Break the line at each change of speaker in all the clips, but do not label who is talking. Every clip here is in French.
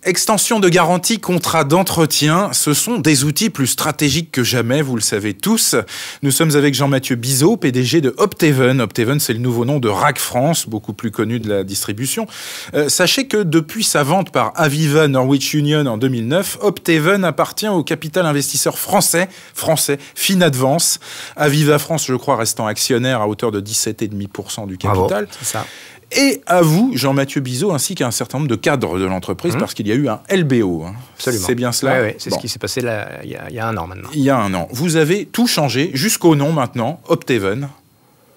Extension de garantie, contrat d'entretien, ce sont des outils plus stratégiques que jamais, vous le savez tous. Nous sommes avec Jean-Mathieu Bizot, PDG de Opteven. Opteven, c'est le nouveau nom de RAC France, beaucoup plus connu de la distribution. Sachez que depuis sa vente par Aviva Norwich Union en 2009, Opteven appartient au capital investisseur français, Finadvance. Aviva France, je crois, restant actionnaire à hauteur de 17,5% du capital.
Bravo, c'est ça.
Et à vous, Jean-Mathieu Bizot, ainsi qu'à un certain nombre de cadres de l'entreprise, parce qu'il y a eu un LBO.
Absolument.
C'est bien cela?
Oui, c'est ce qui s'est passé là, il y a un an maintenant.
Il y a un an. Vous avez tout changé, jusqu'au nom maintenant, Opteven.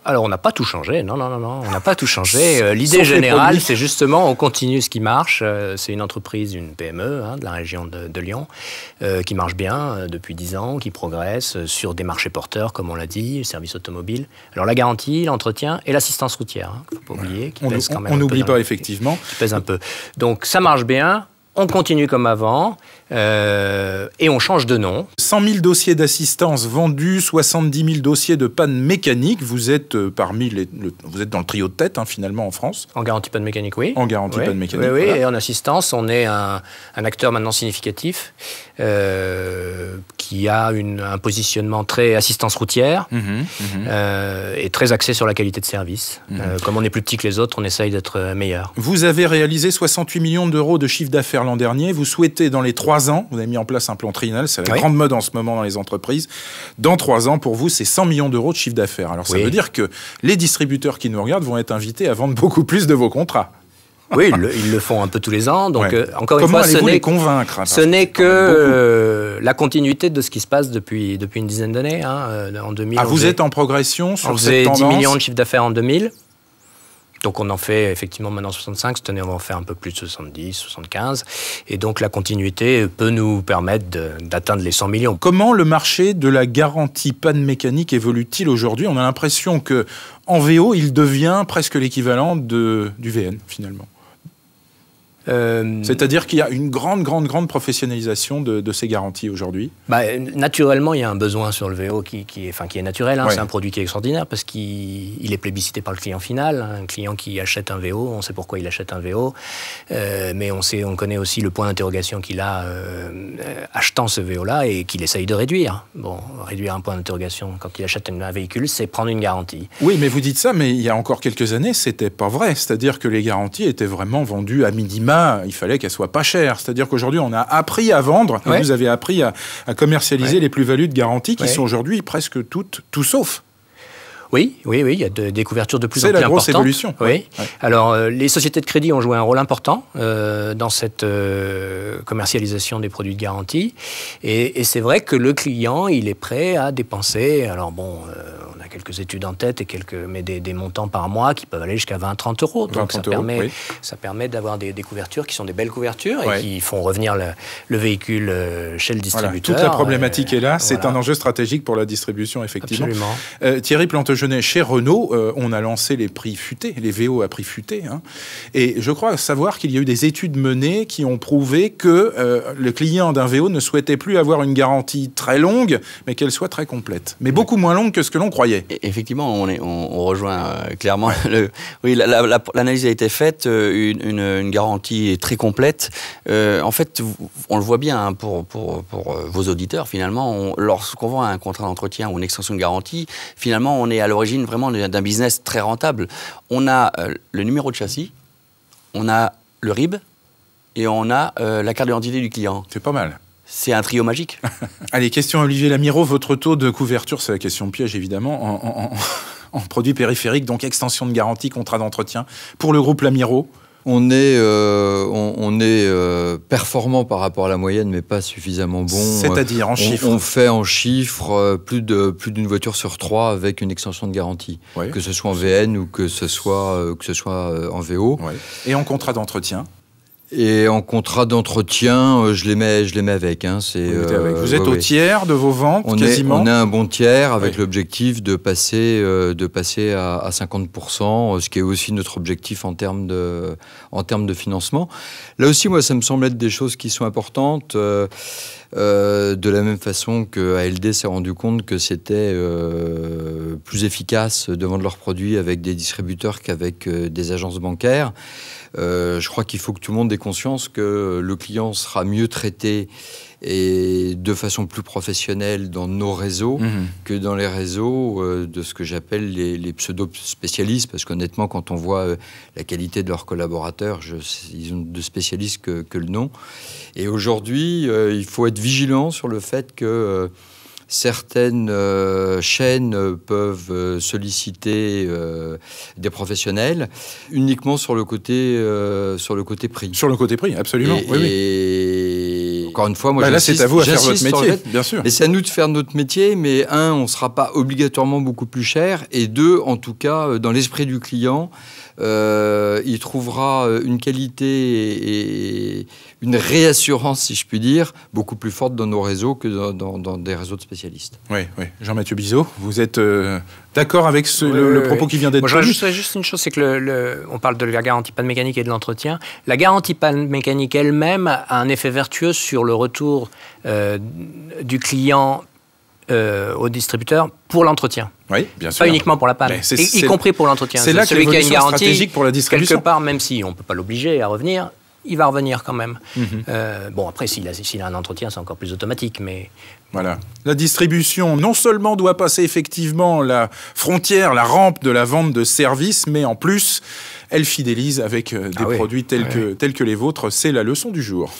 Alors, on n'a pas tout changé. Non, on n'a pas tout changé. L'idée générale, c'est justement, on continue ce qui marche. C'est une entreprise, une PME de la région de Lyon, qui marche bien depuis 10 ans, qui progresse sur des marchés porteurs, comme on l'a dit, le service automobile. Alors, la garantie, l'entretien et l'assistance routière, il ne faut pas oublier, qui pèse quand même
on n'oublie pas, effectivement.
Qui pèse un peu. Donc, ça marche bien. On continue comme avant et on change de nom.
100 000 dossiers d'assistance vendus, 70 000 dossiers de panne mécanique. Vous êtes vous êtes dans le trio de tête, finalement, en France.
En garantie panne mécanique, oui.
En garantie panne mécanique.
Oui, voilà. Et en assistance, on est un acteur maintenant significatif qui a un positionnement très assistance routière et très axé sur la qualité de service. Comme on est plus petit que les autres, on essaye d'être meilleur.
Vous avez réalisé 68 millions d'euros de chiffre d'affaires l'an dernier. Vous souhaitez, dans les 3 ans, vous avez mis en place un plan triennal, c'est la grande mode en ce moment dans les entreprises. Dans 3 ans, pour vous, c'est 100 millions d'euros de chiffre d'affaires. Alors ça veut dire que les distributeurs qui nous regardent vont être invités à vendre beaucoup plus de vos contrats.
Oui, ils le font un peu tous les ans. Donc, encore
une fois,
ce
les convaincre,
n'est que la continuité de ce qui se passe depuis une dizaine d'années. En 2000,
vous êtes en progression sur cette tendance?
10 millions de chiffre d'affaires en 2000. Donc on en fait effectivement maintenant 65, cette année on va en faire un peu plus de 70, 75. Et donc la continuité peut nous permettre d'atteindre les 100 millions.
Comment le marché de la garantie panne mécanique évolue-t-il aujourd'hui? On a l'impression qu'en VO, il devient presque l'équivalent du VN finalement. C'est-à-dire qu'il y a une grande professionnalisation de ces garanties aujourd'hui.
Naturellement, il y a un besoin sur le VO qui est naturel. C'est un produit qui est extraordinaire parce qu'il est plébiscité par le client final. Un client qui achète un VO, on sait pourquoi il achète un VO, mais on connaît aussi le point d'interrogation qu'il a achetant ce VO-là et qu'il essaye de réduire. Réduire un point d'interrogation quand il achète un véhicule, c'est prendre une garantie.
Oui, mais vous dites ça, mais il y a encore quelques années, c'était pas vrai. C'est-à-dire que les garanties étaient vraiment vendues à minima. Il fallait qu'elle soit pas chère. C'est-à-dire qu'aujourd'hui, on a appris à vendre, et vous avez appris à commercialiser les plus-values de garantie qui sont aujourd'hui presque toutes, tout sauf.
Oui, il y a des couvertures de plus en plus importantes.
C'est la grosse évolution.
Oui. Alors, les sociétés de crédit ont joué un rôle important dans cette commercialisation des produits de garantie. Et c'est vrai que le client, il est prêt à dépenser. Alors on a quelques études en tête mais des montants par mois qui peuvent aller jusqu'à 20-30 euros. Donc ça permet d'avoir des couvertures qui sont des belles couvertures et qui font revenir le véhicule chez le distributeur.
Toute la problématique est là. C'est un enjeu stratégique pour la distribution, effectivement.
Absolument.
Thierry Plantagenet, chez Renault, on a lancé les prix futés, les VO à prix futés. Et je crois savoir qu'il y a eu des études menées qui ont prouvé que le client d'un VO ne souhaitait plus avoir une garantie très longue, mais qu'elle soit très complète. Mais beaucoup moins longue que ce que l'on croyait.
Effectivement, on rejoint clairement. L'analyse a été faite, une garantie très complète. En fait, on le voit bien pour vos auditeurs, finalement. Lorsqu'on vend un contrat d'entretien ou une extension de garantie, finalement, on est à l'origine vraiment d'un business très rentable. On a le numéro de châssis, on a le RIB et on a la carte d'identité du client.
C'est pas mal.
C'est un trio magique.
Allez, question Olivier Lamiraud. Votre taux de couverture, c'est la question piège évidemment, en produits périphériques, donc extension de garantie, contrat d'entretien, pour le groupe Lamiraud?
On est performant par rapport à la moyenne, mais pas suffisamment bon.
C'est-à-dire en chiffres?
On fait en chiffres plus d'une voiture sur 3 avec une extension de garantie, que ce soit en VN ou que ce soit en VO.
Et en contrat d'entretien?
Et en contrat d'entretien, je les mets avec.
Vous êtes au tiers de vos ventes, quasiment?
On est un bon tiers avec l'objectif de passer à 50%, ce qui est aussi notre objectif en termes de financement. Là aussi, moi, ça me semble être des choses qui sont importantes. De la même façon que ALD s'est rendu compte que c'était plus efficace de vendre leurs produits avec des distributeurs qu'avec des agences bancaires. Je crois qu'il faut que tout le monde ait conscience que le client sera mieux traité et de façon plus professionnelle dans nos réseaux que dans les réseaux de ce que j'appelle les pseudo-spécialistes, parce qu'honnêtement, quand on voit la qualité de leurs collaborateurs, ils ont de spécialistes que le nom. Et aujourd'hui, il faut être vigilant sur le fait que certaines chaînes peuvent solliciter des professionnels uniquement sur le côté prix.
Sur le côté prix, absolument.
Et encore une fois, moi,
là, c'est à vous à faire votre métier, bien sûr.
Et c'est à nous de faire notre métier, mais un, on ne sera pas obligatoirement beaucoup plus cher, et deux, en tout cas, dans l'esprit du client, il trouvera une qualité et une réassurance, si je puis dire, beaucoup plus forte dans nos réseaux que dans des réseaux de spécialistes.
Oui. Jean-Mathieu Bizot, vous êtes d'accord avec le propos qui vient d'être
tenu ? Je juste une chose, c'est que on parle de la garantie panne mécanique et de l'entretien. La garantie panne mécanique elle-même a un effet vertueux sur le retour du client au distributeur pour l'entretien.
Oui, bien sûr.
Pas uniquement pour la panne, y compris pour l'entretien.
C'est là
celui qui a une garantie
stratégique pour la distribution.
Quelque part, même si on ne peut pas l'obliger à revenir, il va revenir quand même. Bon, après, s'il a un entretien, c'est encore plus automatique, mais...
Voilà. La distribution, non seulement doit passer effectivement la frontière, la rampe de la vente de services, mais en plus, elle fidélise avec des produits tels que les vôtres. C'est la leçon du jour.